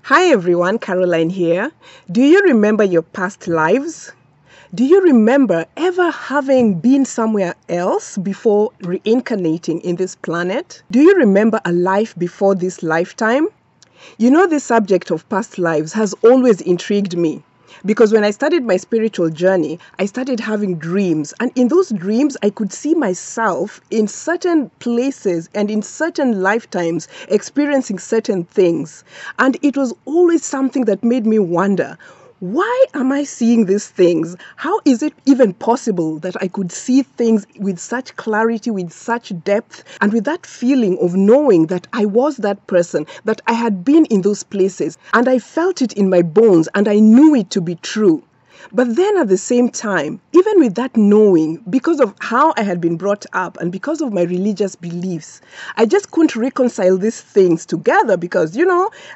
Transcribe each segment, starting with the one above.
Hi everyone, Caroline here. Do you remember your past lives? Do you remember ever having been somewhere else before reincarnating in this planet? Do you remember a life before this lifetime? You know, this subject of past lives has always intrigued me. Because when I started my spiritual journey, I started having dreams. And in those dreams, I could see myself in certain places and in certain lifetimes experiencing certain things. And it was always something that made me wonder, why am I seeing these things? How is it even possible that I could see things with such clarity, with such depth, and with that feeling of knowing that I was that person, that I had been in those places, and I felt it in my bones, and I knew it to be true. But then at the same time, even with that knowing, because of how I had been brought up and because of my religious beliefs, I just couldn't reconcile these things together because,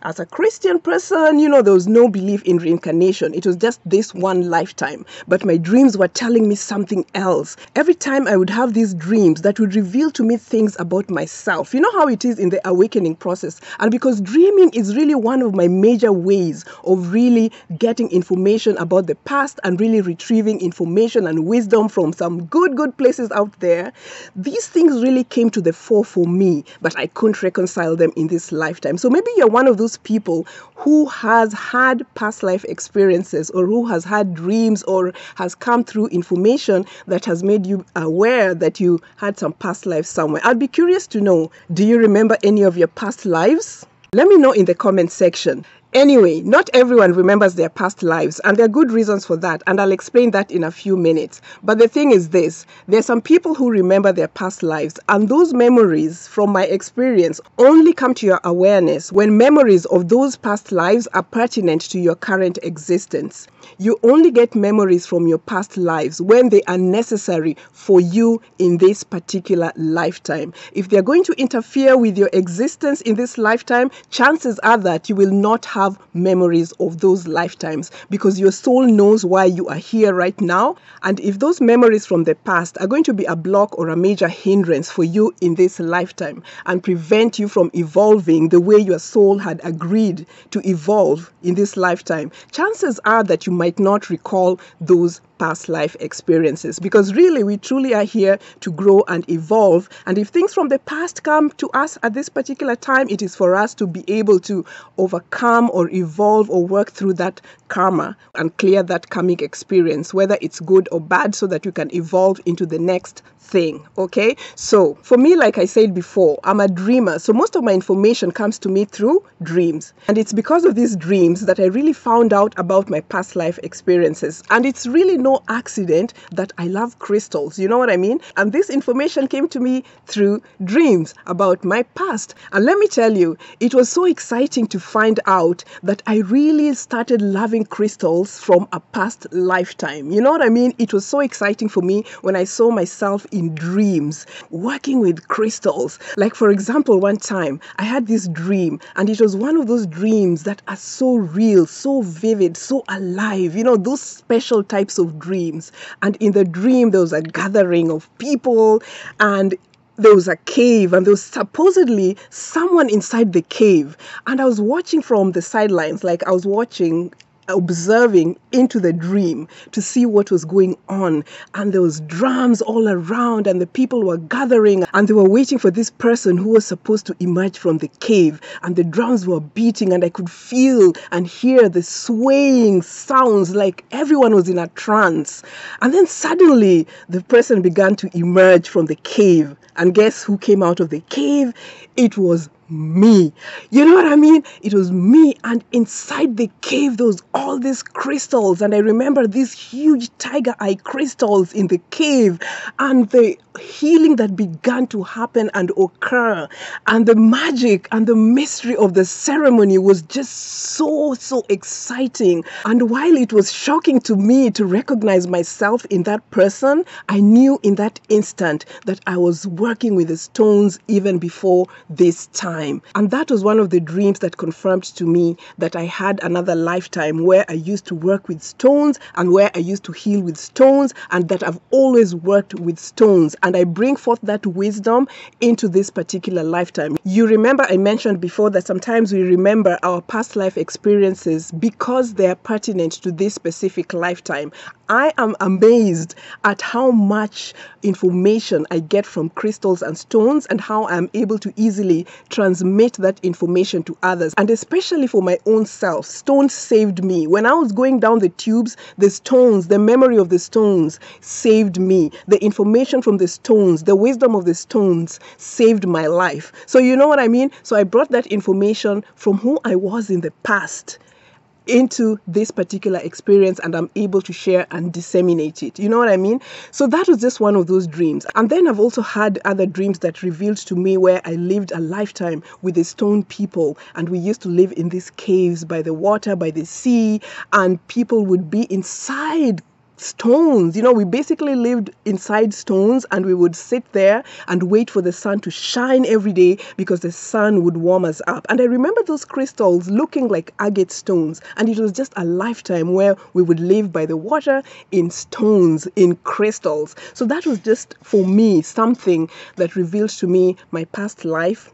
as a Christian person, there was no belief in reincarnation. It was just this one lifetime. But my dreams were telling me something else. Every time I would have these dreams that would reveal to me things about myself. You know how it is in the awakening process. And because dreaming is really one of my major ways of really getting information about the past and really retrieving information and wisdom from some good places out there, these things really came to the fore for me, but I couldn't reconcile them in this lifetime. So maybe you're one of those people who has had past life experiences or who has had dreams or has come through information that has made you aware that you had some past lives somewhere. I'd be curious to know, do you remember any of your past lives? Let me know in the comment section. Anyway, not everyone remembers their past lives, and there are good reasons for that, and I'll explain that in a few minutes. But the thing is this, there are some people who remember their past lives, and those memories, from my experience, only come to your awareness when memories of those past lives are pertinent to your current existence. You only get memories from your past lives when they are necessary for you in this particular lifetime. If they're going to interfere with your existence in this lifetime, chances are that you will not have memories of those lifetimes because your soul knows why you are here right now. And if those memories from the past are going to be a block or a major hindrance for you in this lifetime and prevent you from evolving the way your soul had agreed to evolve in this lifetime, chances are that you might not recall those past life experiences, because really we truly are here to grow and evolve. And if things from the past come to us at this particular time, it is for us to be able to overcome or evolve or work through that karma and clear that karmic experience, whether it's good or bad, so that you can evolve into the next thing. Okay, so for me, like I said before, I'm a dreamer, so most of my information comes to me through dreams, and it's because of these dreams that I really found out about my past life experiences. And it's really no accident that I love crystals, you know what I mean? And this information came to me through dreams about my past. And let me tell you, it was so exciting to find out that I really started loving crystals from a past lifetime. You know what I mean? It was so exciting for me when I saw myself in dreams working with crystals. Like, for example, one time I had this dream, and it was one of those dreams that are so real, so vivid, so alive, those special types of dreams. And in the dream, there was a gathering of people, and there was a cave, and there was supposedly someone inside the cave. And I was watching from the sidelines, like I was observing into the dream to see what was going on. And there was drums all around, and the people were gathering, and they were waiting for this person who was supposed to emerge from the cave. And the drums were beating, and I could feel and hear the swaying sounds, like everyone was in a trance. And then suddenly the person began to emerge from the cave, and guess who came out of the cave? It was me. You know what I mean? It was me, and inside the cave there was all these crystals, and I remember these huge tiger eye crystals in the cave, and the healing that began to happen and occur, and the magic and the mystery of the ceremony was just so exciting. And while it was shocking to me to recognize myself in that person, I knew in that instant that I was working with the stones even before this time. lifetime. And that was one of the dreams that confirmed to me that I had another lifetime where I used to work with stones and where I used to heal with stones, and that I've always worked with stones. And I bring forth that wisdom into this particular lifetime. You remember I mentioned before that sometimes we remember our past life experiences because they are pertinent to this specific lifetime. I am amazed at how much information I get from crystals and stones and how I'm able to easily transmit that information to others. And especially for my own self, stones saved me. When I was going down the tubes, the stones, the memory of the stones saved me. The information from the stones, the wisdom of the stones saved my life. So you know what I mean? So I brought that information from who I was in the past into this particular experience, and I'm able to share and disseminate it. You know what I mean? So that was just one of those dreams. And then I've also had other dreams that revealed to me where I lived a lifetime with the stone people, and we used to live in these caves by the water, by the sea, and people would be inside stones. You know, we basically lived inside stones, and we would sit there and wait for the sun to shine every day because the sun would warm us up. And I remember those crystals looking like agate stones, and it was just a lifetime where we would live by the water in stones, in crystals. So that was just for me something that revealed to me my past life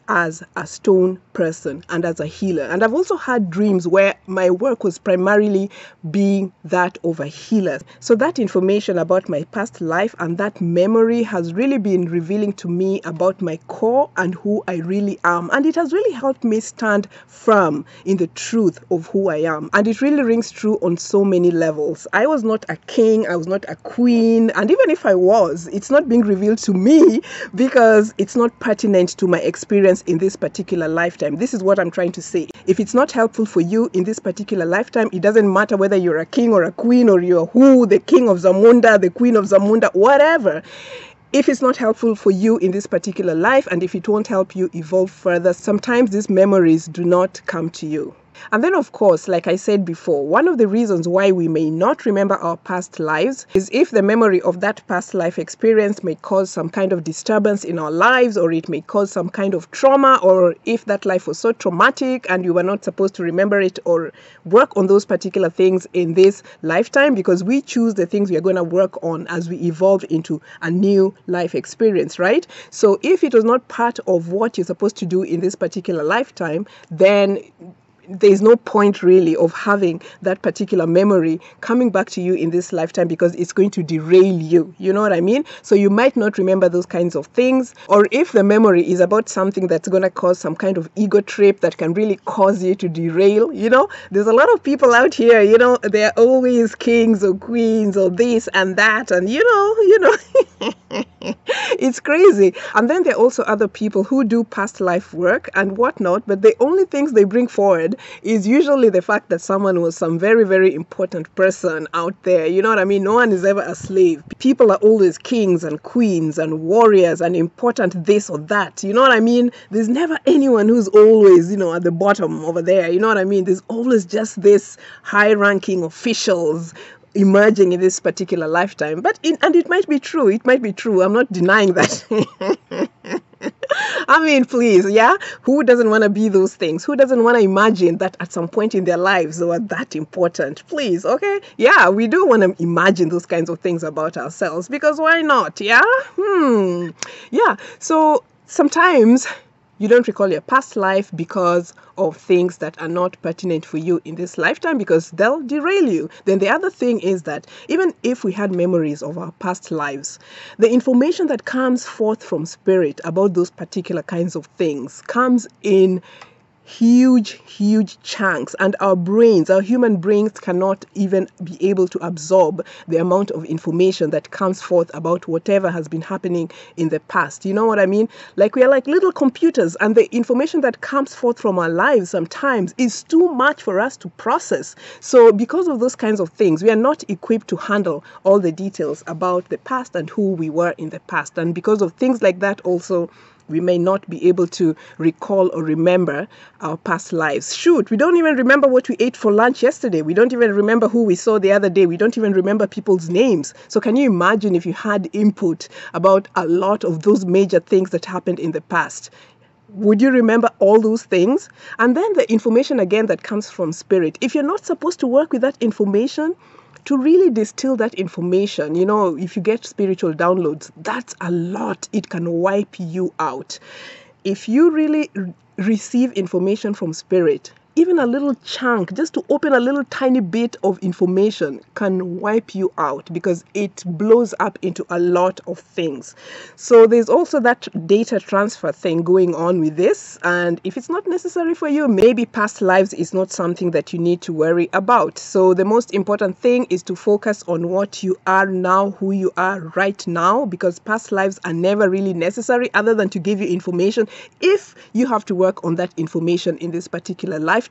as a stone person and as a healer. And I've also had dreams where my work was primarily being that of a healer. So that information about my past life and that memory has really been revealing to me about my core and who I really am. And it has really helped me stand firm in the truth of who I am. And it really rings true on so many levels. I was not a king, I was not a queen, and even if I was, it's not being revealed to me because it's not pertinent to my experience in this particular lifetime. This is what I'm trying to say. If it's not helpful for you in this particular lifetime, it doesn't matter whether you're a king or a queen, or you're who, the king of Zamunda, the queen of Zamunda, whatever. If it's not helpful for you in this particular life, and if it won't help you evolve further, sometimes these memories do not come to you. And then, of course, like I said before, one of the reasons why we may not remember our past lives is if the memory of that past life experience may cause some kind of disturbance in our lives, or it may cause some kind of trauma, or if that life was so traumatic and you were not supposed to remember it or work on those particular things in this lifetime, because we choose the things we are going to work on as we evolve into a new life experience, right? So if it was not part of what you're supposed to do in this particular lifetime, then there's no point really of having that particular memory coming back to you in this lifetime, because it's going to derail you. You know what I mean? So you might not remember those kinds of things. Or if the memory is about something that's going to cause some kind of ego trip that can really cause you to derail, you know, there's a lot of people out here, you know, they're always kings or queens or this and that, and you know, it's crazy. And then there are also other people who do past life work and whatnot, but the only things they bring forward is usually the fact that someone was some very, very important person out there. You know what I mean? No one is ever a slave. People are always kings and queens and warriors and important this or that. You know what I mean? There's never anyone who's always, you know, at the bottom over there. You know what I mean? There's always just this high-ranking officials emerging in this particular lifetime. And it might be true. It might be true. I'm not denying that. I mean, please, yeah? Who doesn't want to be those things? Who doesn't want to imagine that at some point in their lives they were that important? Please, okay? Yeah, we do want to imagine those kinds of things about ourselves, because why not, yeah? Yeah, so sometimes you don't recall your past life because of things that are not pertinent for you in this lifetime, because they'll derail you. Then the other thing is that even if we had memories of our past lives, the information that comes forth from spirit about those particular kinds of things comes in huge chunks, and our human brains cannot even be able to absorb the amount of information that comes forth about whatever has been happening in the past. You know what I mean? Like, we are like little computers, and the information that comes forth from our lives sometimes is too much for us to process. So because of those kinds of things, we are not equipped to handle all the details about the past and who we were in the past. And because of things like that also, we may not be able to recall or remember our past lives. Shoot, we don't even remember what we ate for lunch yesterday. We don't even remember who we saw the other day. We don't even remember people's names. So can you imagine if you had input about a lot of those major things that happened in the past? Would you remember all those things? And then the information again that comes from spirit. If you're not supposed to work with that information, to really distill that information, if you get spiritual downloads, that's a lot. It can wipe you out. If you really receive information from spirit, even a little chunk, just to open a little tiny bit of information can wipe you out because it blows up into a lot of things. So there's also that data transfer thing going on with this. And if it's not necessary for you, maybe past lives is not something that you need to worry about. So the most important thing is to focus on what you are now, who you are right now, because past lives are never really necessary other than to give you information if you have to work on that information in this particular lifetime.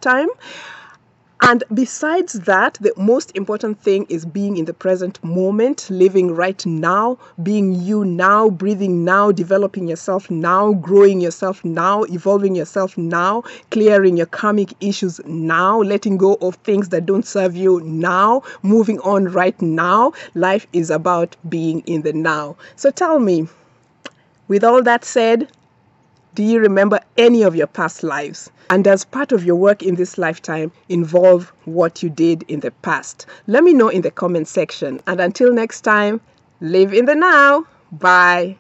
And besides that, the most important thing is being in the present moment, living right now, being you now, breathing now, developing yourself now, growing yourself now, evolving yourself now, clearing your karmic issues now, letting go of things that don't serve you now, moving on right now. Life is about being in the now. So tell me, with all that said, do you remember any of your past lives? And does part of your work in this lifetime involve what you did in the past? Let me know in the comment section. And until next time, live in the now. Bye.